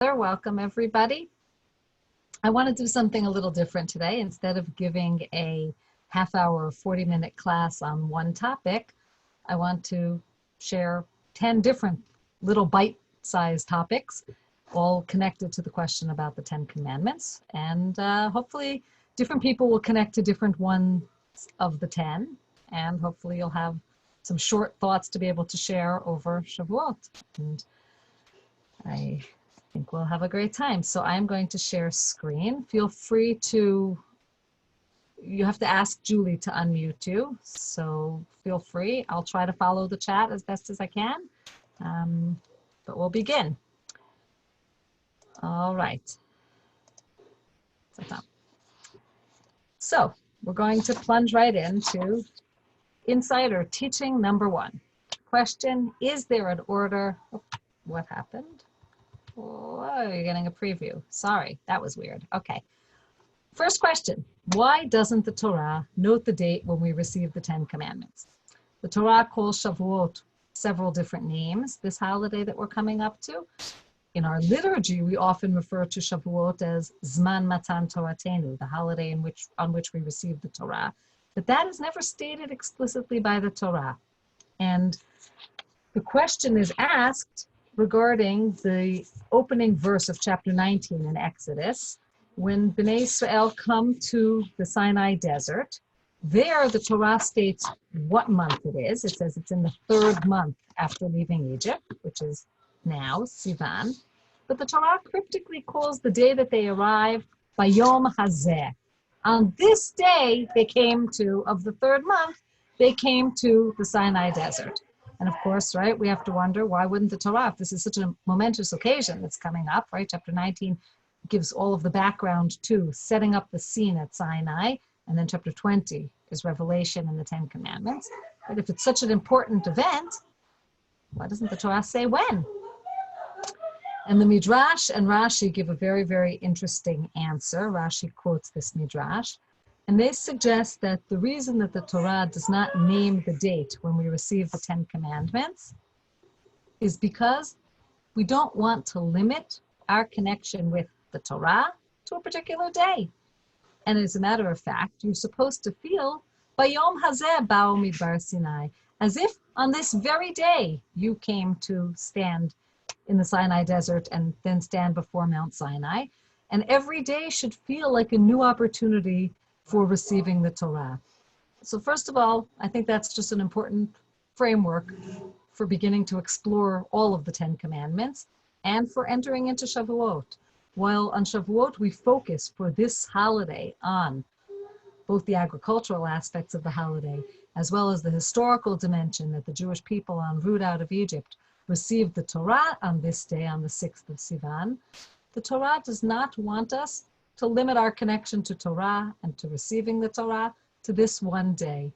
Welcome, everybody. I want to do something a little different today. Instead of giving a half-hour or 40-minute class on one topic, I want to share 10 different little bite-sized topics, all connected to the question about the 10 Commandments. And hopefully different people will connect to different ones of the 10. And hopefully you'll have some short thoughts to be able to share over Shavuot. And I think we'll have a great time. So I'm going to share screen. Feel free to, you have to ask Julie to unmute you. So feel free. I'll try to follow the chat as best as I can. But we'll begin. All right. So we're going to plunge right into Insider Teaching number 1. Question, is there an order? Oh, what happened? Oh, you're getting a preview. Sorry, that was weird. Okay. First question, why doesn't the Torah note the date when we receive the 10 Commandments? The Torah calls Shavuot several different names, this holiday that we're coming up to. In our liturgy, we often refer to Shavuot as Zman Matan Toratenu, the holiday on which we receive the Torah. But that is never stated explicitly by the Torah. And the question is asked regarding the opening verse of chapter 19 in Exodus, when Bnei Israel come to the Sinai desert. There, the Torah states what month it is. It says it's in the 3rd month after leaving Egypt, which is now, Sivan. But the Torah cryptically calls the day that they arrived Bayom Hazeh. On this day, they came to, of the 3rd month, they came to the Sinai desert. And of course, right, we have to wonder, why wouldn't the Torah, if this is such a momentous occasion that's coming up, right? Chapter 19 gives all of the background to setting up the scene at Sinai, and then chapter 20 is Revelation and the 10 Commandments. But if it's such an important event, why doesn't the Torah say when? And the Midrash and Rashi give a very, very interesting answer. Rashi quotes this Midrash. And they suggest that the reason that the Torah does not name the date when we receive the 10 Commandments is because we don't want to limit our connection with the Torah to a particular day. And as a matter of fact, you're supposed to feel Bayom Hazeh Ba'u Midbar Sinai, as if on this very day you came to stand in the Sinai desert and then stand before Mount Sinai. And every day should feel like a new opportunity for receiving the Torah. So first of all, I think that's just an important framework for beginning to explore all of the 10 Commandments and for entering into Shavuot. While on Shavuot, we focus for this holiday on both the agricultural aspects of the holiday, as well as the historical dimension that the Jewish people en route out of Egypt received the Torah on this day, on the 6th of Sivan. The Torah does not want us to limit our connection to Torah and to receiving the Torah to this one day.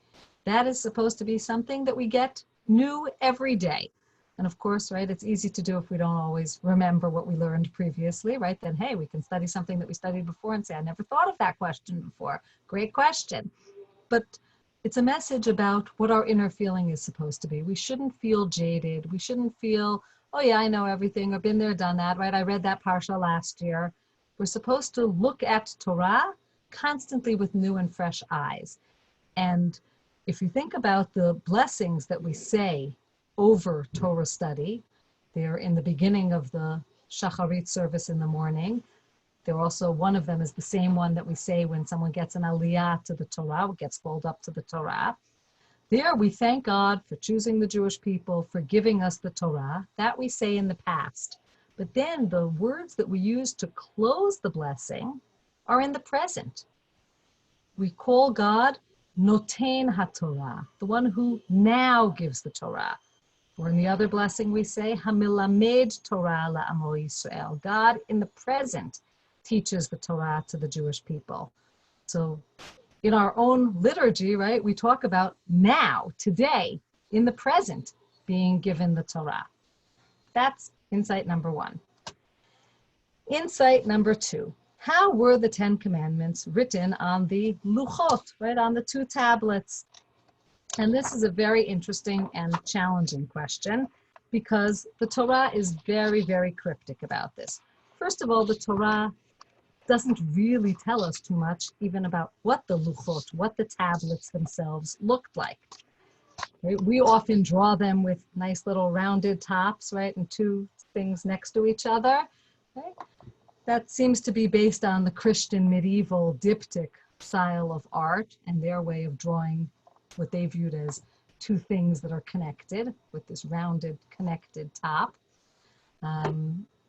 That is supposed to be something that we get new every day. And of course, right, it's easy to do if we don't always remember what we learned previously, right? Then, hey, we can study something that we studied before and say, I never thought of that question before. Great question. But it's a message about what our inner feeling is supposed to be. We shouldn't feel jaded. We shouldn't feel, oh yeah, I know everything. I've been there, done that, right? I read that parsha last year. We're supposed to look at Torah constantly with new and fresh eyes. And if you think about the blessings that we say over Torah study, they're in the beginning of the Shacharit service in the morning. They're also, one of them is the same one that we say when someone gets an aliyah to the Torah, gets called up to the Torah. There we thank God for choosing the Jewish people, for giving us the Torah. That we say in the past. But then the words that we use to close the blessing are in the present. We call God Noten HaTorah, the one who now gives the Torah. Or in the other blessing we say, Hamilamed Torah la'amo Yisrael. God in the present teaches the Torah to the Jewish people. So in our own liturgy, right, we talk about now, today, in the present, being given the Torah. That's insight number 1. Insight number 2. How were the 10 Commandments written on the luchot, right, on the 2 tablets? And this is a very interesting and challenging question because the Torah is very, very cryptic about this. First of all, the Torah doesn't really tell us too much even about what the luchot, what the tablets themselves looked like. Right? We often draw them with nice little rounded tops, right, and two things next to each other. Right? That seems to be based on the Christian medieval diptych style of art and their way of drawing what they viewed as two things that are connected with this rounded, connected top.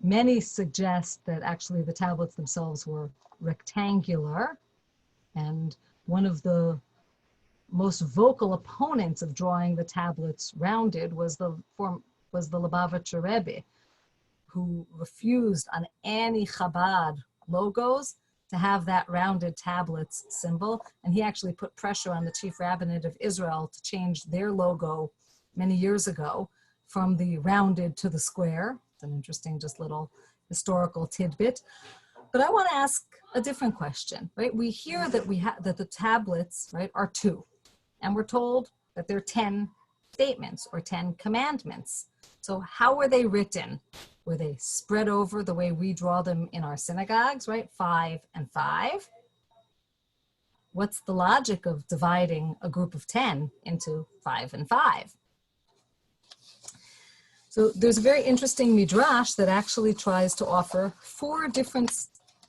Many suggest that actually the tablets themselves were rectangular, and one of the most vocal opponents of drawing the tablets rounded was the Lubavitcher Rebbe, who refused on any Chabad logos to have that rounded tablets symbol, and he actually put pressure on the chief rabbinate of Israel to change their logo many years ago from the rounded to the square. It's an interesting, just little historical tidbit. But I want to ask a different question, right? We hear that that the tablets, right, are two, and we're told that there are 10 statements or 10 commandments. So how were they written? Were they spread over the way we draw them in our synagogues, right? 5 and 5. What's the logic of dividing a group of 10 into 5 and 5? So there's a very interesting midrash that actually tries to offer 4 different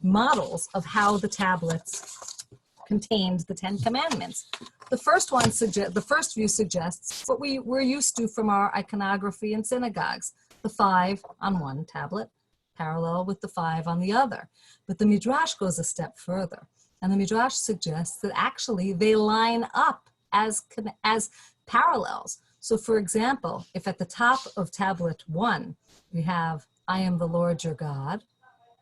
models of how the tablets contained the 10 commandments. The first view suggests what we're used to from our iconography in synagogues, the 5 on one tablet, parallel with the 5 on the other. But the midrash goes a step further, and the midrash suggests that actually they line up as parallels. So for example, if at the top of tablet 1, we have, I am the Lord your God,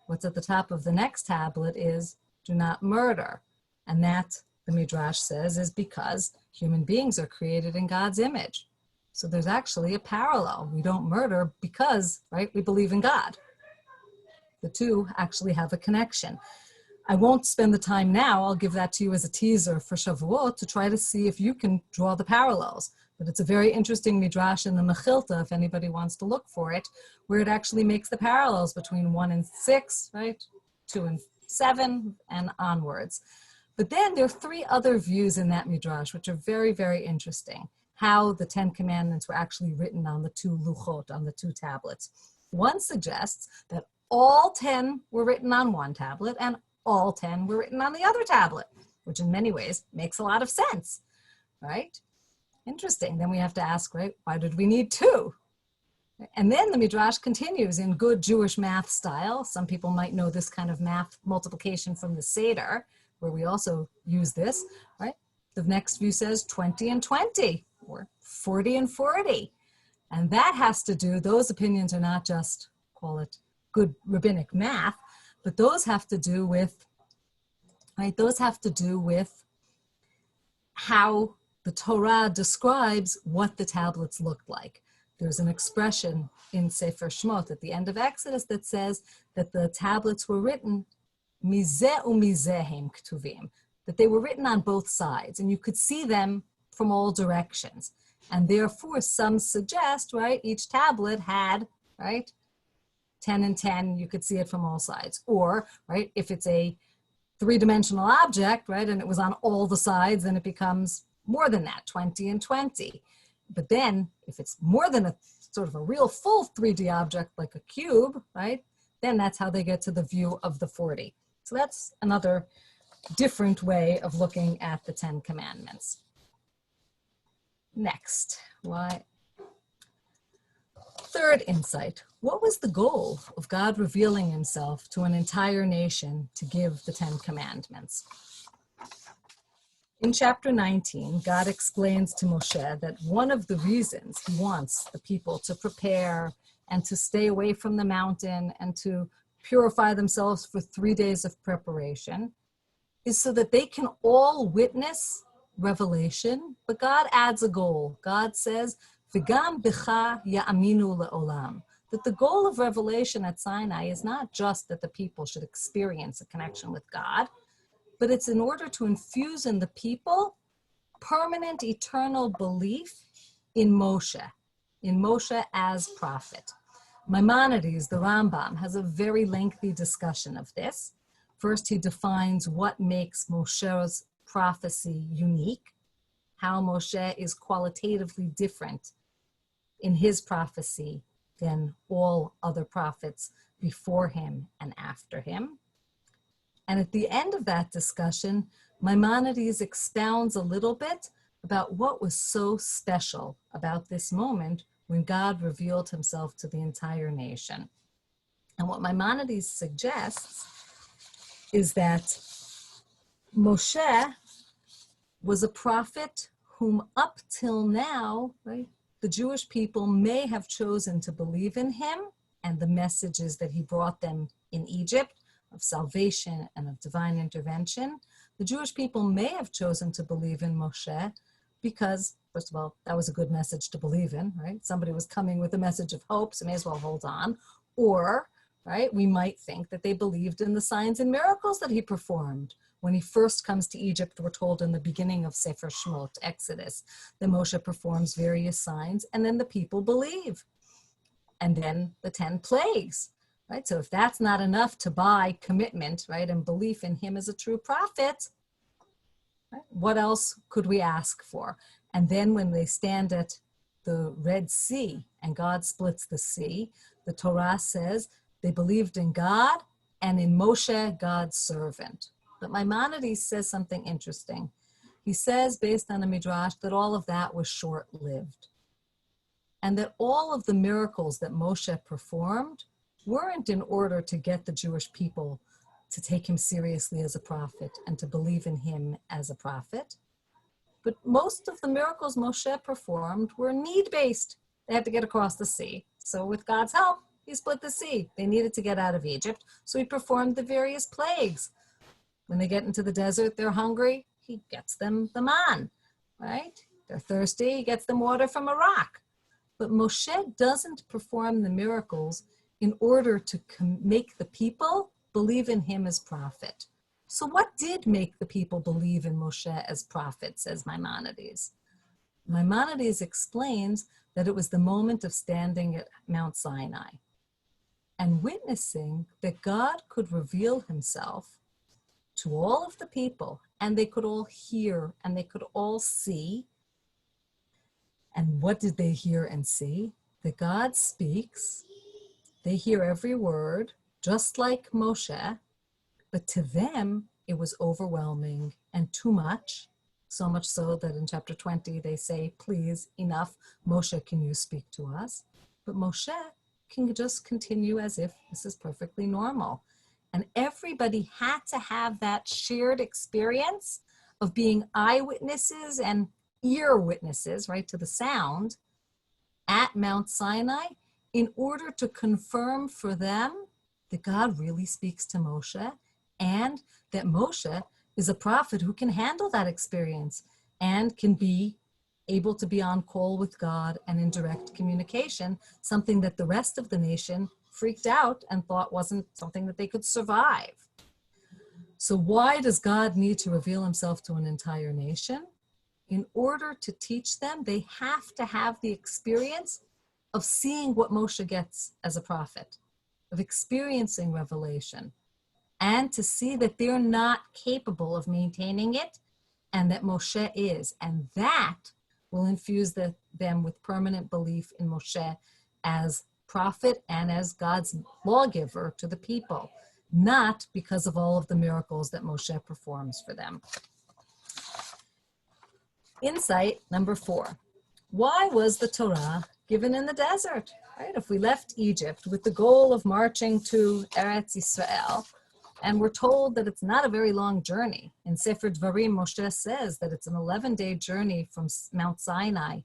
what's at the top of the next tablet is, do not murder. And that, the midrash says, is because human beings are created in God's image. So there's actually a parallel. We don't murder because, right, we believe in God. The two actually have a connection. I won't spend the time now. I'll give that to you as a teaser for Shavuot to try to see if you can draw the parallels. But it's a very interesting midrash in the Mechilta, if anybody wants to look for it, where it actually makes the parallels between 1 and 6, right, 2 and 7, and onwards. But then there are 3 other views in that midrash, which are very, very interesting. How the 10 commandments were actually written on the 2 luchot, on the 2 tablets. One suggests that all 10 were written on one tablet and all 10 were written on the other tablet, which in many ways makes a lot of sense, right? Interesting. Then we have to ask, right, why did we need 2? And then the midrash continues in good Jewish math style. Some people might know this kind of math multiplication from the Seder, where we also use this, right? The next view says 20 and 20, or 40 and 40. And that has to do, those opinions are not just, call it good rabbinic math, but those have to do with, right, those have to do with how the Torah describes what the tablets looked like. There's an expression in Sefer Shmot at the end of Exodus that says that the tablets were written mizeh u'mizeh hem ktuvim, that they were written on both sides, and you could see them from all directions. And therefore, some suggest, right, each tablet had, right, 10 and 10, you could see it from all sides. Or, right, if it's a 3-dimensional object, right, and it was on all the sides, then it becomes more than that, 20 and 20. But then, if it's more than a sort of a real full 3D object, like a cube, right, then that's how they get to the view of the 40. So that's another different way of looking at the 10 commandments. Next, third insight. What was the goal of God revealing himself to an entire nation to give the 10 commandments? In chapter 19, God explains to Moshe that one of the reasons he wants the people to prepare and to stay away from the mountain and to purify themselves for 3 days of preparation is so that they can all witness revelation, but God adds a goal. God says, "V'gam b'cha ya'aminu le'olam," that the goal of revelation at Sinai is not just that the people should experience a connection with God, but it's in order to infuse in the people permanent, eternal belief in Moshe as prophet. Maimonides, the Rambam, has a very lengthy discussion of this. First, he defines what makes Moshe's prophecy unique, how Moshe is qualitatively different in his prophecy than all other prophets before him and after him. And at the end of that discussion, Maimonides expounds a little bit about what was so special about this moment when God revealed himself to the entire nation. And what Maimonides suggests is that Moshe was a prophet whom up till now, right, the Jewish people may have chosen to believe in him and the messages that he brought them in Egypt of salvation and of divine intervention. The Jewish people may have chosen to believe in Moshe because, first of all, that was a good message to believe in, right? Somebody was coming with a message of hope, so may as well hold on. Or, right, we might think that they believed in the signs and miracles that he performed. When he first comes to Egypt, we're told in the beginning of Sefer Shemot, Exodus, that Moshe performs various signs, and then the people believe. And then the 10 plagues, right? So if that's not enough to buy commitment, right, and belief in him as a true prophet, right, what else could we ask for? And then when they stand at the Red Sea and God splits the sea, the Torah says they believed in God and in Moshe, God's servant. But Maimonides says something interesting. He says, based on a midrash, that all of that was short-lived. And that all of the miracles that Moshe performed weren't in order to get the Jewish people to take him seriously as a prophet and to believe in him as a prophet. But most of the miracles Moshe performed were need-based. They had to get across the sea. So with God's help, he split the sea. They needed to get out of Egypt, so he performed the various plagues. When they get into the desert, they're hungry, he gets them the man, right? They're thirsty, he gets them water from a rock. But Moshe doesn't perform the miracles in order to make the people believe in him as prophet. So what did make the people believe in Moshe as prophet, says Maimonides? Maimonides explains that it was the moment of standing at Mount Sinai and witnessing that God could reveal himself to all of the people, and they could all hear and they could all see. And what did they hear and see? That God speaks, they hear every word, just like Moshe, but to them it was overwhelming and too much, so much so that in chapter 20 they say, please, enough, Moshe, can you speak to us? But Moshe can just continue as if this is perfectly normal. And everybody had to have that shared experience of being eyewitnesses and ear witnesses, right, to the sound at Mount Sinai in order to confirm for them that God really speaks to Moshe and that Moshe is a prophet who can handle that experience and can be able to be on call with God and in direct communication, something that the rest of the nation freaked out and thought wasn't something that they could survive. So why does God need to reveal himself to an entire nation? In order to teach them, they have to have the experience of seeing what Moshe gets as a prophet, of experiencing revelation, and to see that they're not capable of maintaining it and that Moshe is. And that will infuse them with permanent belief in Moshe as prophet and as God's lawgiver to the people, not because of all of the miracles that Moshe performs for them. Insight number 4. Why was the Torah given in the desert? Right? If we left Egypt with the goal of marching to Eretz Yisrael, and we're told that it's not a very long journey. In Sefer Dvarim, Moshe says that it's an 11-day journey from Mount Sinai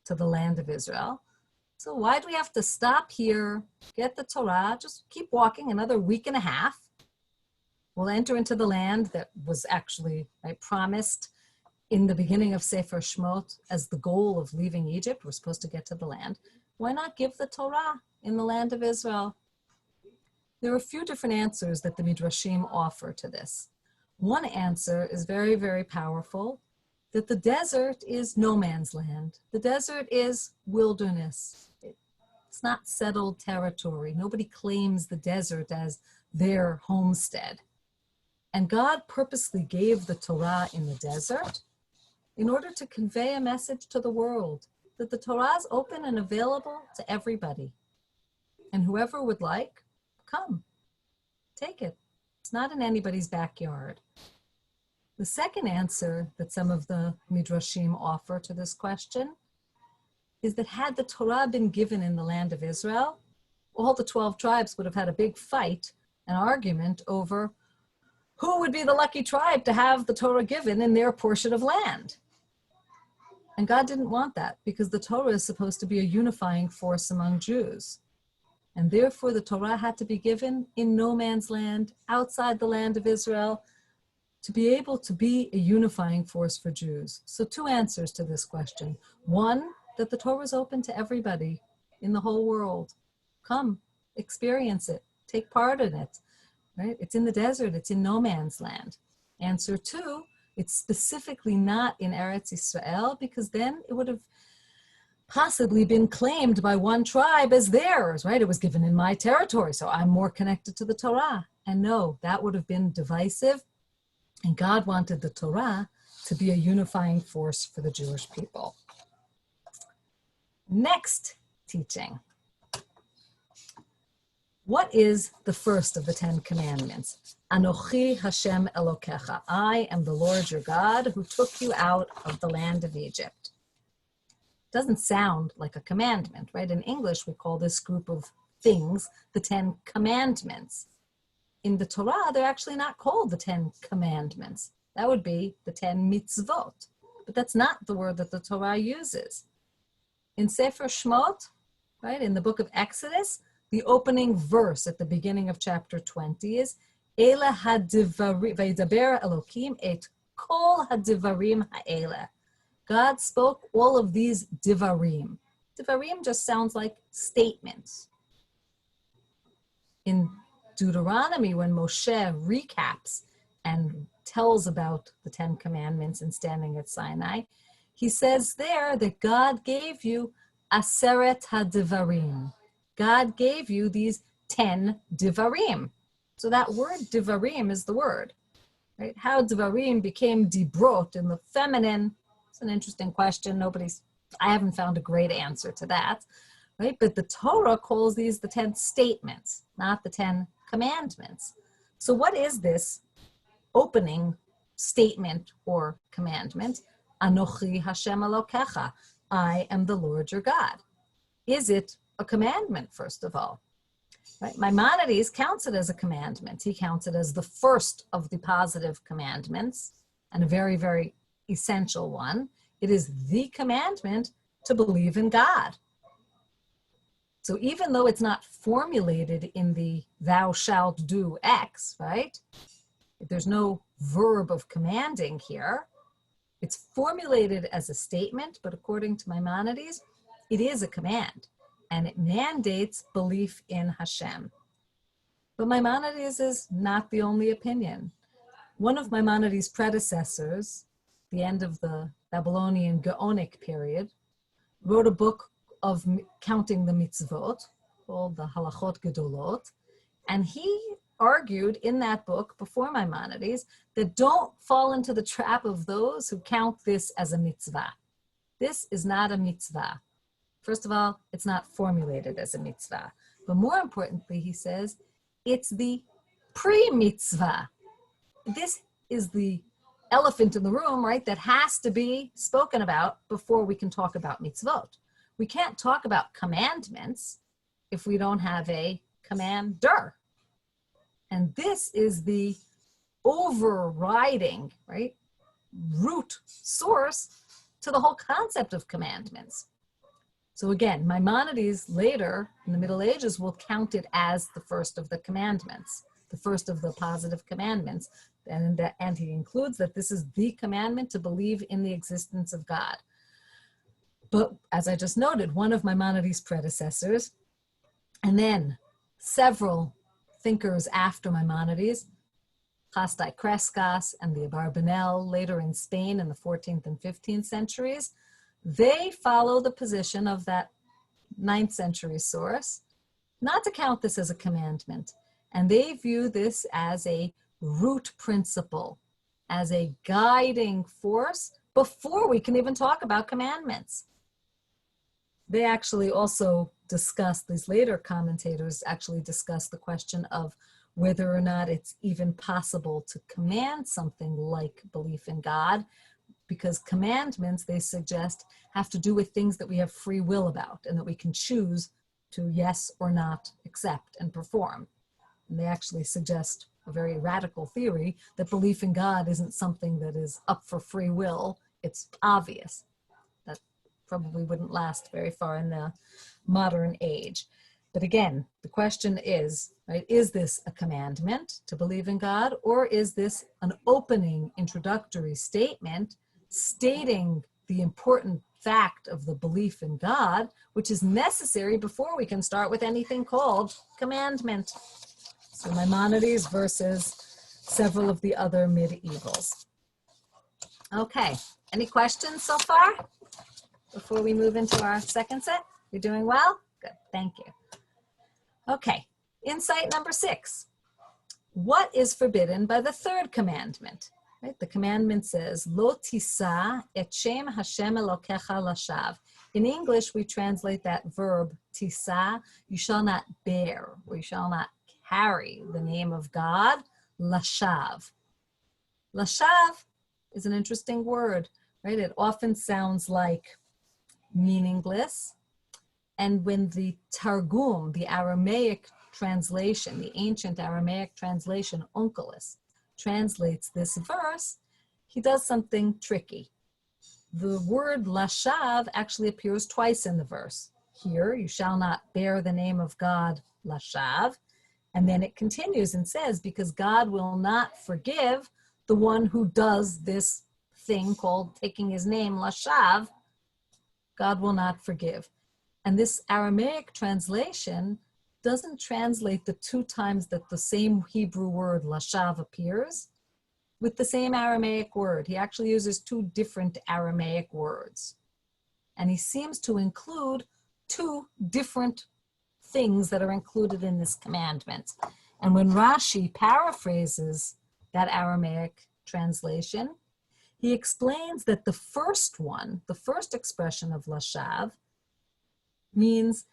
to the land of Israel. So why do we have to stop here, get the Torah, just keep walking another week and a half? We'll enter into the land that was actually promised in the beginning of Sefer Shemot as the goal of leaving Egypt. We're supposed to get to the land. Why not give the Torah in the land of Israel? There are a few different answers that the Midrashim offer to this. One answer is very, very powerful, that the desert is no man's land. The desert is wilderness. It's It's not settled territory. Nobody claims the desert as their homestead. And God purposely gave the Torah in the desert in order to convey a message to the world that the Torah is open and available to everybody. And whoever would like, come, take it. It's not in anybody's backyard. The second answer that some of the Midrashim offer to this question is that had the Torah been given in the land of Israel, all the 12 tribes would have had a big fight, an argument over who would be the lucky tribe to have the Torah given in their portion of land. And God didn't want that because the Torah is supposed to be a unifying force among Jews. And therefore the Torah had to be given in no man's land, outside the land of Israel, to be able to be a unifying force for Jews. So two answers to this question. One, that the Torah is open to everybody in the whole world. Come, experience it, take part in it, right? It's in the desert, it's in no man's land. Answer two, it's specifically not in Eretz Yisrael because then it would have possibly been claimed by one tribe as theirs, right? It was given in my territory, so I'm more connected to the Torah. And no, that would have been divisive. And God wanted the Torah to be a unifying force for the Jewish people. Next teaching. What is the first of the 10 commandments? Anochi Hashem Elokecha. I am the Lord your God who took you out of the land of Egypt. Doesn't sound like a commandment, right? In English, we call this group of things the 10 commandments. In the Torah, they're actually not called the 10 commandments. That would be the 10 mitzvot. But that's not the word that the Torah uses. In Sefer Shmot, right, in the book of Exodus, the opening verse at the beginning of chapter 20 is Ele hadivarim, vaydaber Elokim et kol hadivarim ha'ele. God spoke all of these divarim. Divarim just sounds like statements. In Deuteronomy, when Moshe recaps and tells about the 10 commandments and standing at Sinai, he says there that God gave you aseret hadivarim. God gave you these 10 divarim. So that word divarim is the word, right? How divarim became dibrot in the feminine, it's an interesting question. I haven't found a great answer to that, right? But the Torah calls these the 10 statements, not the 10 commandments. So what is this opening statement or commandment? Anochi Hashem Elokecha. I am the Lord your God. Is it a commandment, first of all? Right? Maimonides counts it as a commandment. He counts it as the first of the positive commandments and a very, very essential one. It is the commandment to believe in God. So even though it's not formulated in the thou shalt do X, right? There's no verb of commanding here. It's formulated as a statement, but according to Maimonides, it is a command, and it mandates belief in Hashem. But Maimonides is not the only opinion. One of Maimonides' predecessors, the end of the Babylonian Gaonic period, wrote a book of counting the mitzvot called the Halachot Gedolot, and he argued in that book before Maimonides that don't fall into the trap of those who count this as a mitzvah. This is not a mitzvah. First of all, it's not formulated as a mitzvah. But more importantly, he says, it's the pre-mitzvah. This is the elephant in the room, right, that has to be spoken about before we can talk about mitzvot. We can't talk about commandments if we don't have a commander. And this is the overriding, right, root source to the whole concept of commandments. So again, Maimonides later in the Middle Ages will count it as the first of the commandments, the first of the positive commandments. And he includes that this is the commandment to believe in the existence of God. But as I just noted, one of Maimonides' predecessors, and then several thinkers after Maimonides, Chasdai Crescas and the Abarbanel, later in Spain in the 14th and 15th centuries, they follow the position of that 9th century source, not to count this as a commandment. And they view this as a root principle, as a guiding force before we can even talk about commandments. They actually also discuss, these later commentators actually discuss the question of whether or not it's even possible to command something like belief in God, because commandments, they suggest, have to do with things that we have free will about and that we can choose to yes or not accept and perform. And they actually suggest a very radical theory that belief in God isn't something that is up for free will. It's obvious. That probably wouldn't last very far in the modern age. But again, the question is, right, is this a commandment to believe in God, or is this an opening introductory statement stating the important fact of the belief in God, which is necessary before we can start with anything called commandment? So Maimonides versus several of the other medievals. Okay, any questions so far before we move into our second set? You're doing well? Good, thank you. Okay, insight number 6. What is forbidden by the third commandment? Right? The commandment says, Lo tisa et shem Hashem Elokecha lashav. In English, we translate that verb, tisa, you shall not bear, or you shall not carry the name of God, lashav. Lashav is an interesting word, right? It often sounds like meaningless. And when the Targum, the Aramaic translation, the ancient Aramaic translation, Onkelos, translates this verse, he does something tricky. The word lashav actually appears twice in the verse. Here, you shall not bear the name of God, lashav. And then it continues and says, because God will not forgive the one who does this thing called taking his name, lashav, God will not forgive. And this Aramaic translation doesn't translate the 2 times that the same Hebrew word lashav appears with the same Aramaic word. He actually uses 2 different Aramaic words. And he seems to include 2 different things that are included in this commandment. And when Rashi paraphrases that Aramaic translation, he explains that the first one, the first expression of lashav, means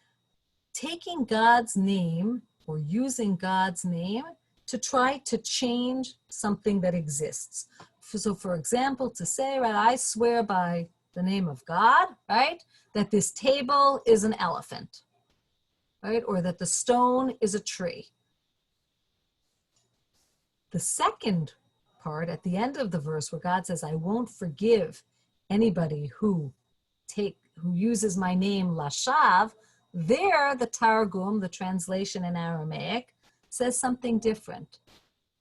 taking God's name or using God's name to try to change something that exists. So for example, to say, right, I swear by the name of God, right, that this table is an elephant, right, or that the stone is a tree. The second part at the end of the verse where God says, I won't forgive anybody who uses my name lashav, there the Targum, the translation in Aramaic, says something different.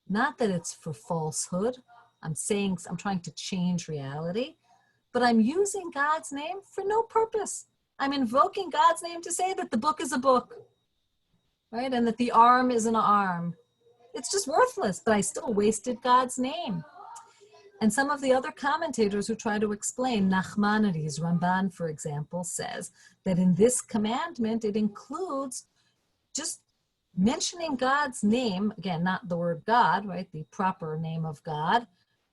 Not that it's for falsehood. I'm trying to change reality, but I'm using God's name for no purpose. I'm invoking God's name to say that the book is a book, right? And that the arm is an arm. It's just worthless, but I still wasted God's name. And some of the other commentators who try to explain, Nachmanides, Ramban, for example, says that in this commandment, it includes just mentioning God's name, again, not the word God, right, the proper name of God,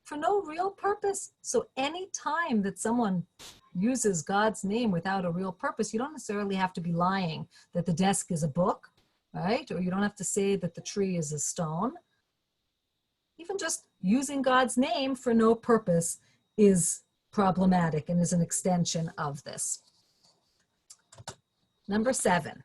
for no real purpose. So any time that someone uses God's name without a real purpose, you don't necessarily have to be lying that the desk is a book, right? Or you don't have to say that the tree is a stone. Even just using God's name for no purpose is problematic and is an extension of this. Number 7.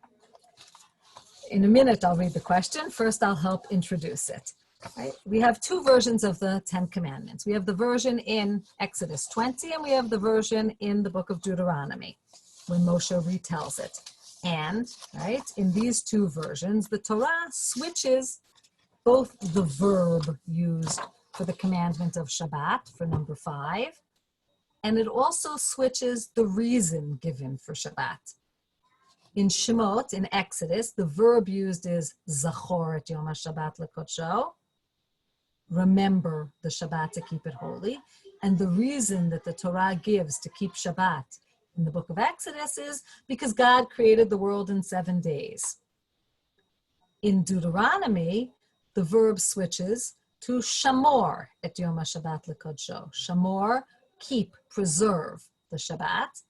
In a minute, I'll read the question. First, I'll help introduce it. Right? We have 2 versions of the 10 Commandments. We have the version in Exodus 20, and we have the version in the book of Deuteronomy, when Moshe retells it. And, right, in these 2 versions, the Torah switches both the verb used for the commandment of Shabbat, for number 5, and it also switches the reason given for Shabbat. In Shemot, in Exodus, the verb used is Zachor et Yom HaShabbat lekodsho, remember the Shabbat to keep it holy, and the reason that the Torah gives to keep Shabbat in the book of Exodus is because God created the world in 7 days. In Deuteronomy, the verb switches to shamor et yom HaShabbat l'kodsho. Shamor, keep, preserve the Shabbat.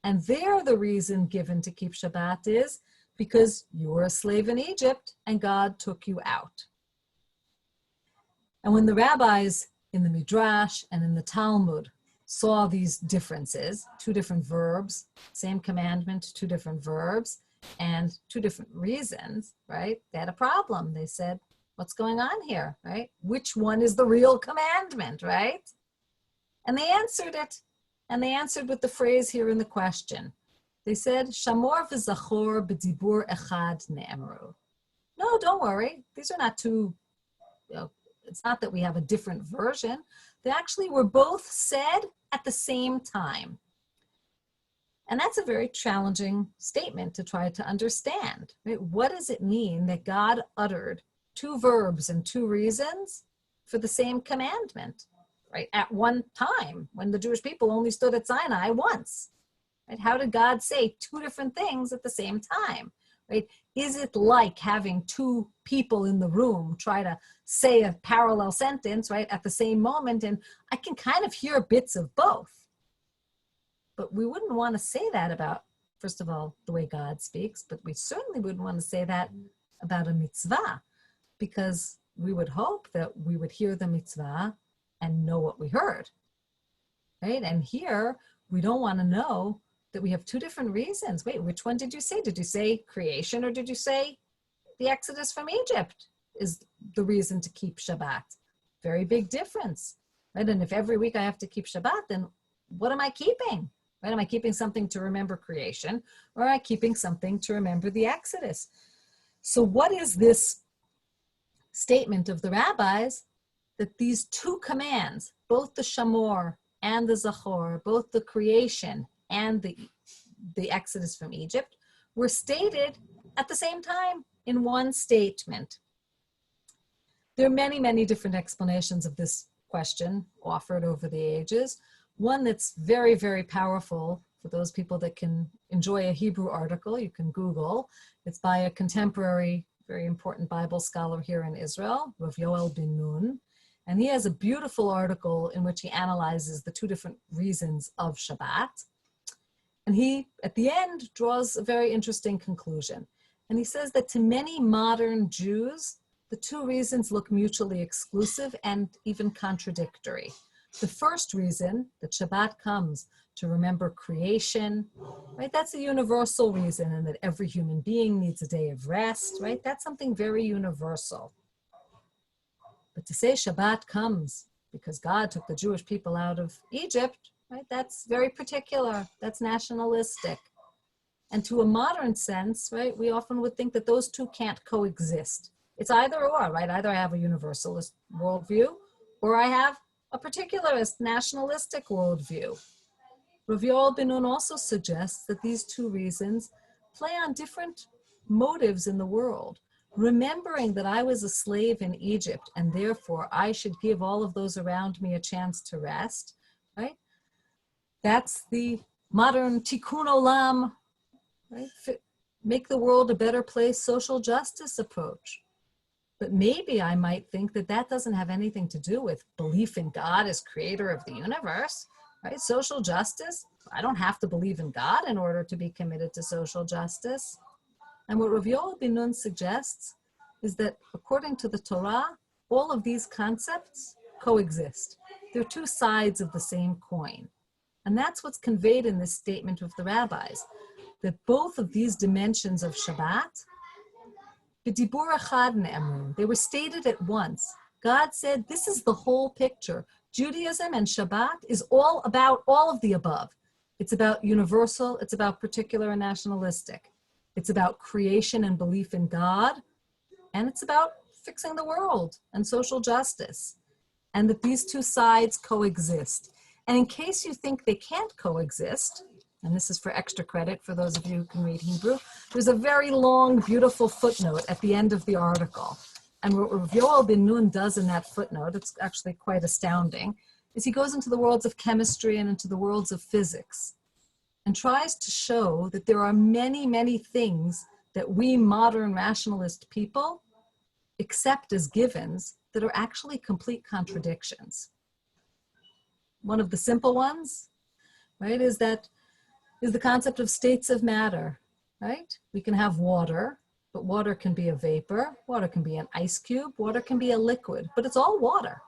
And there the reason given to keep Shabbat is because you were a slave in Egypt and God took you out. And when the rabbis in the Midrash and in the Talmud saw these differences, 2 different verbs, same commandment, 2 different verbs, and 2 different reasons, right? They had a problem. They said, what's going on here, right? Which one is the real commandment, right? And they answered it. And they answered with the phrase here in the question. They said, Shamor v'zachor b'dibur echad ne'emru. No, don't worry. These are not 2, it's not that we have a different version. They actually were both said at the same time. And that's a very challenging statement to try to understand. Right? What does it mean that God uttered 2 verbs and 2 reasons for the same commandment, right? At one time, when the Jewish people only stood at Sinai once. Right? How did God say 2 different things at the same time? Right? Is it like having 2 people in the room try to say a parallel sentence, right, at the same moment? And I can kind of hear bits of both. But we wouldn't want to say that about, first of all, the way God speaks, but we certainly wouldn't want to say that about a mitzvah, because we would hope that we would hear the mitzvah and know what we heard, right? And here, we don't want to know that we have 2 different reasons. Wait, which one did you say? Did you say creation, or did you say the Exodus from Egypt is the reason to keep Shabbat? Very big difference, right? And if every week I have to keep Shabbat, then what am I keeping? Right? Am I keeping something to remember creation, or am I keeping something to remember the Exodus? So what is this statement of the rabbis that these 2 commands, both the Shamor and the Zachor, both the creation and the Exodus from Egypt, were stated at the same time in one statement? There are many, many different explanations of this question offered over the ages. One that's very, very powerful for those people that can enjoy a Hebrew article, you can Google. It's by a contemporary, very important Bible scholar here in Israel, Rav Yoel bin Nun. And he has a beautiful article in which he analyzes the 2 different reasons of Shabbat. And he, at the end, draws a very interesting conclusion. And he says that to many modern Jews, the 2 reasons look mutually exclusive and even contradictory. The first reason, that Shabbat comes to remember creation, right? That's a universal reason, and that every human being needs a day of rest, right? That's something very universal. But to say Shabbat comes because God took the Jewish people out of Egypt, right? That's very particular. That's nationalistic. And to a modern sense, right, we often would think that those 2 can't coexist. It's either or, right? Either I have a universalist worldview, or I have a particularist nationalistic worldview. Rav Yoel bin Nun also suggests that these 2 reasons play on different motives in the world. Remembering that I was a slave in Egypt, and therefore I should give all of those around me a chance to rest, right? That's the modern tikkun olam, right? Make the world a better place, social justice approach. But maybe I might think that that doesn't have anything to do with belief in God as creator of the universe, right? Social justice, I don't have to believe in God in order to be committed to social justice. And what Rav Yoel bin Nun suggests is that according to the Torah, all of these concepts coexist. They're 2 sides of the same coin. And that's what's conveyed in this statement of the rabbis, that both of these dimensions of Shabbat, b'dibur echad ne'emru, they were stated at once. God said, this is the whole picture. Judaism and Shabbat is all about all of the above. It's about universal, it's about particular and nationalistic. It's about creation and belief in God, and it's about fixing the world and social justice, and that these 2 sides coexist. And in case you think they can't coexist, and this is for extra credit for those of you who can read Hebrew, there's a very long, beautiful footnote at the end of the article. And what Rav Yoel bin Nun does in that footnote, it's actually quite astounding, is he goes into the worlds of chemistry and into the worlds of physics. and tries to show that there are many, many things that we modern rationalist people accept as givens that are actually complete contradictions. One of the simple ones, right, is the concept of states of matter, right? We can have water, but water can be a vapor, water can be an ice cube, water can be a liquid, but it's all water.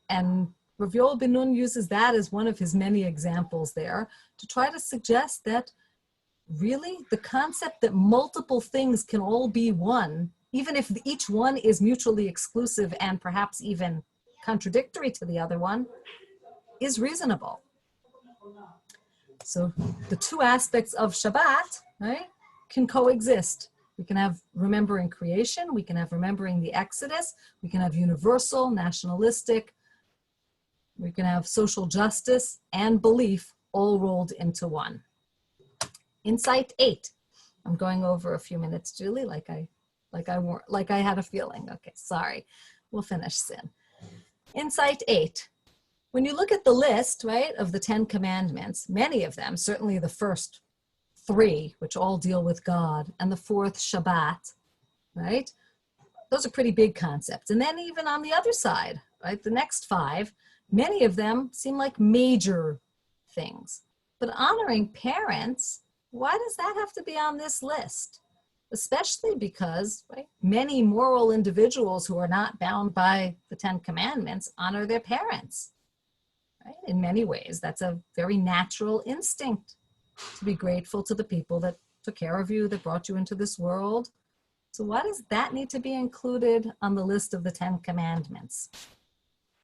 And Rav Yoel Ben Nun uses that as one of his many examples there to try to suggest that really the concept that multiple things can all be one, even if each one is mutually exclusive and perhaps even contradictory to the other one, is reasonable. So the two aspects of Shabbat, right, can coexist. We can have remembering creation, we can have remembering the Exodus, we can have universal, nationalistic, we can have social justice and belief all rolled into one. Insight 8. I'm going over a few minutes, Julie, like I had a feeling. Okay, sorry. We'll finish soon. Insight 8. When you look at the list, right, of the 10 commandments, many of them, certainly the first 3, which all deal with God, and the 4th, Shabbat, right? Those are pretty big concepts. And then even on the other side, right, the next 5, many of them seem like major things. But honoring parents, why does that have to be on this list? Especially because, right, many moral individuals who are not bound by the 10 commandments honor their parents. Right? In many ways, that's a very natural instinct to be grateful to the people that took care of you, that brought you into this world. So why does that need to be included on the list of the 10 commandments?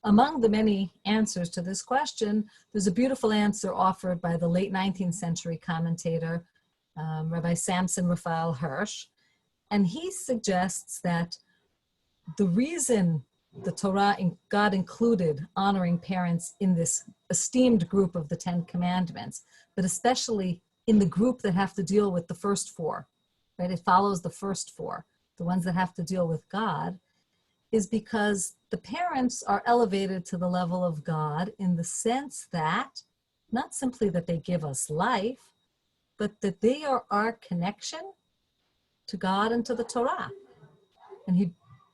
Among the many answers to this question, there's a beautiful answer offered by the late 19th century commentator, Rabbi Samson Raphael Hirsch. And he suggests that the reason the Torah, God included honoring parents in this esteemed group of the 10 commandments, but especially in the group that have to deal with the first 4, right? It follows the first 4, the ones that have to deal with God, is because the parents are elevated to the level of God in the sense that, not simply that they give us life, but that they are our connection to God and to the Torah. And he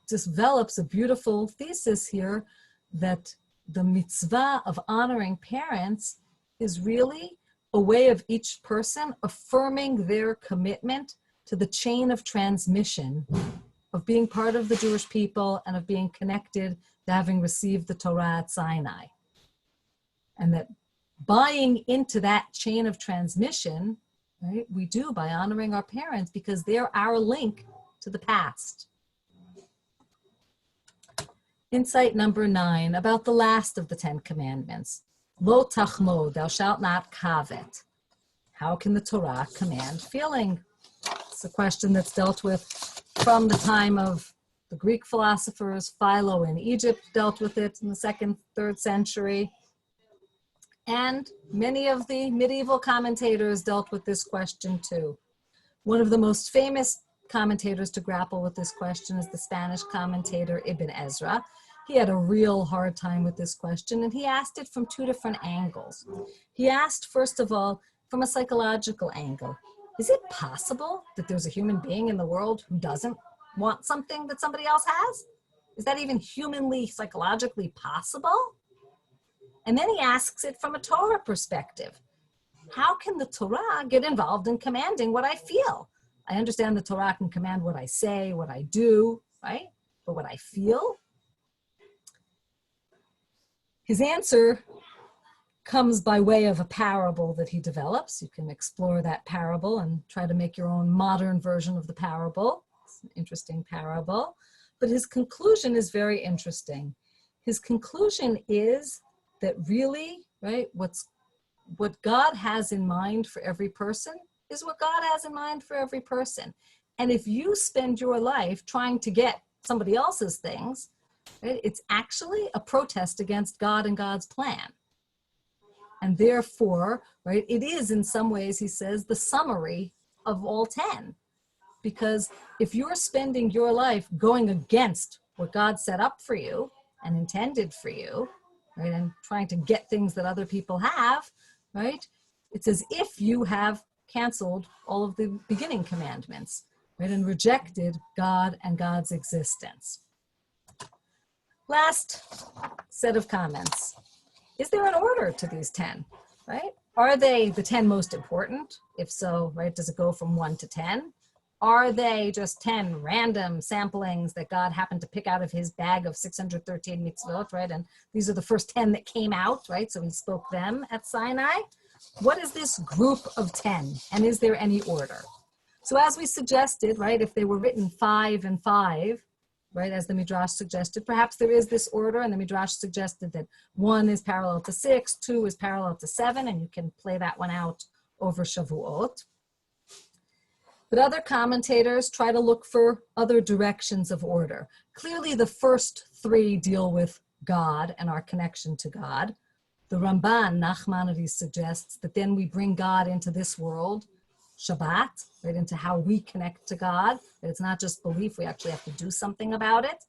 develops a beautiful thesis here that the mitzvah of honoring parents is really a way of each person affirming their commitment to the chain of transmission of being part of the Jewish people and of being connected to having received the Torah at Sinai. And that buying into that chain of transmission, right, we do by honoring our parents because they're our link to the past. Insight number 9, about the last of the 10 commandments. Lo tachmod, thou shalt not covet. How can the Torah command feeling? It's a question that's dealt with from the time of the Greek philosophers. Philo in Egypt dealt with it in the 2nd, 3rd century. And many of the medieval commentators dealt with this question too. One of the most famous commentators to grapple with this question is the Spanish commentator Ibn Ezra. He had a real hard time with this question, and he asked it from 2 different angles. He asked, first of all, from a psychological angle. Is it possible that there's a human being in the world who doesn't want something that somebody else has? Is that even humanly, psychologically possible? And then he asks it from a Torah perspective. How can the Torah get involved in commanding what I feel? I understand the Torah can command what I say, what I do, right? But what I feel? His answer comes by way of a parable that he develops. You can explore that parable and try to make your own modern version of the parable. It's an interesting parable. But his conclusion is very interesting. His conclusion is that really, right, what God has in mind for every person is what God has in mind for every person. And if you spend your life trying to get somebody else's things, right, it's actually a protest against God and God's plan. And therefore, right, it is in some ways, he says, the summary of all 10. Because if you're spending your life going against what God set up for you and intended for you, right, and trying to get things that other people have, right, It's as if you have canceled all of the beginning commandments, right, and rejected God and God's existence. Last set of comments. Is there an order to these 10, right? Are they the 10 most important? If so, right, does it go from 1 to 10? Are they just 10 random samplings that God happened to pick out of his bag of 613 mitzvot, right? And these are the first 10 that came out, right? So he spoke them at Sinai. What is this group of 10? And is there any order? So as we suggested, right, if they were written 5 and 5, right, as the Midrash suggested, perhaps there is this order, and the Midrash suggested that 1 is parallel to 6, 2 is parallel to 7, and you can play that one out over Shavuot. But other commentators try to look for other directions of order. Clearly, the first 3 deal with God and our connection to God. The Ramban, Nachmanides, suggests that then we bring God into this world, Shabbat, right, into how we connect to God. That it's not just belief, we actually have to do something about it.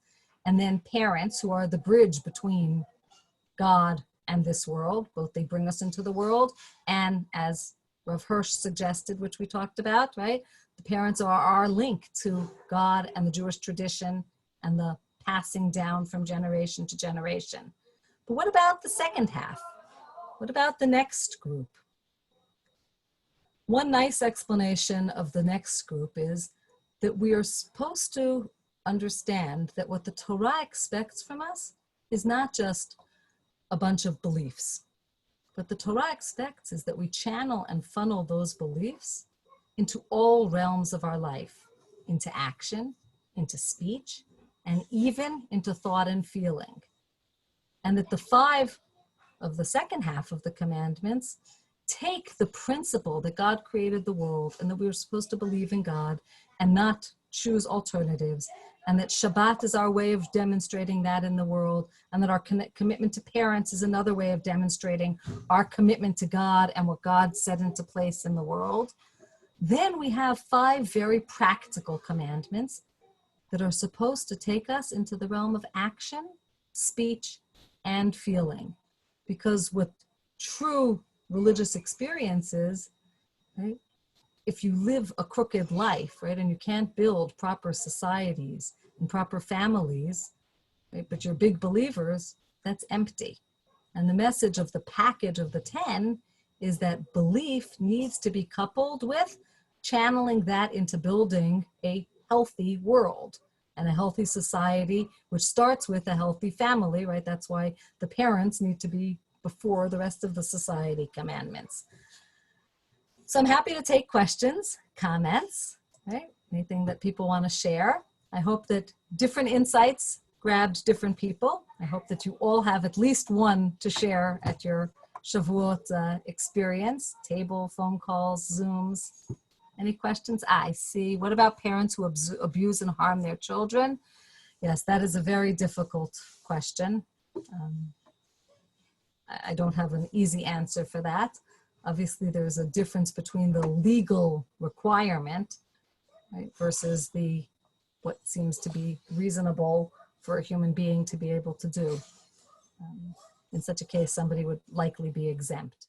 And then parents, who are the bridge between God and this world, both they bring us into the world, and as Rav Hirsch suggested, which we talked about, right, the parents are our link to God and the Jewish tradition and the passing down from generation to generation. But what about the second half? What about the next group? One nice explanation of the next group is that we are supposed to understand that what the Torah expects from us is not just a bunch of beliefs. What the Torah expects is that we channel and funnel those beliefs into all realms of our life, into action, into speech, and even into thought and feeling. And that the 5 of the second half of the commandments take the principle that God created the world and that we are supposed to believe in God and not choose alternatives, and that Shabbat is our way of demonstrating that in the world, and that our commitment to parents is another way of demonstrating our commitment to God and what God set into place in the world. Then we have 5 very practical commandments that are supposed to take us into the realm of action, speech, and feeling. Because with true religious experiences, right, if you live a crooked life, right, and you can't build proper societies and proper families, right, but you're big believers, that's empty. And the message of the package of the 10 is that belief needs to be coupled with channeling that into building a healthy world and a healthy society, which starts with a healthy family, right? That's why the parents need to be before the rest of the society commandments. So I'm happy to take questions, comments, right? Anything that people want to share. I hope that different insights grabbed different people. I hope that you all have at least one to share at your Shavuot experience, table, phone calls, Zooms. Any questions? I see. What about parents who abuse and harm their children? Yes, that is a very difficult question. I don't have an easy answer for that. Obviously, there's a difference between the legal requirement, right, versus what seems to be reasonable for a human being to be able to do. In such a case, somebody would likely be exempt.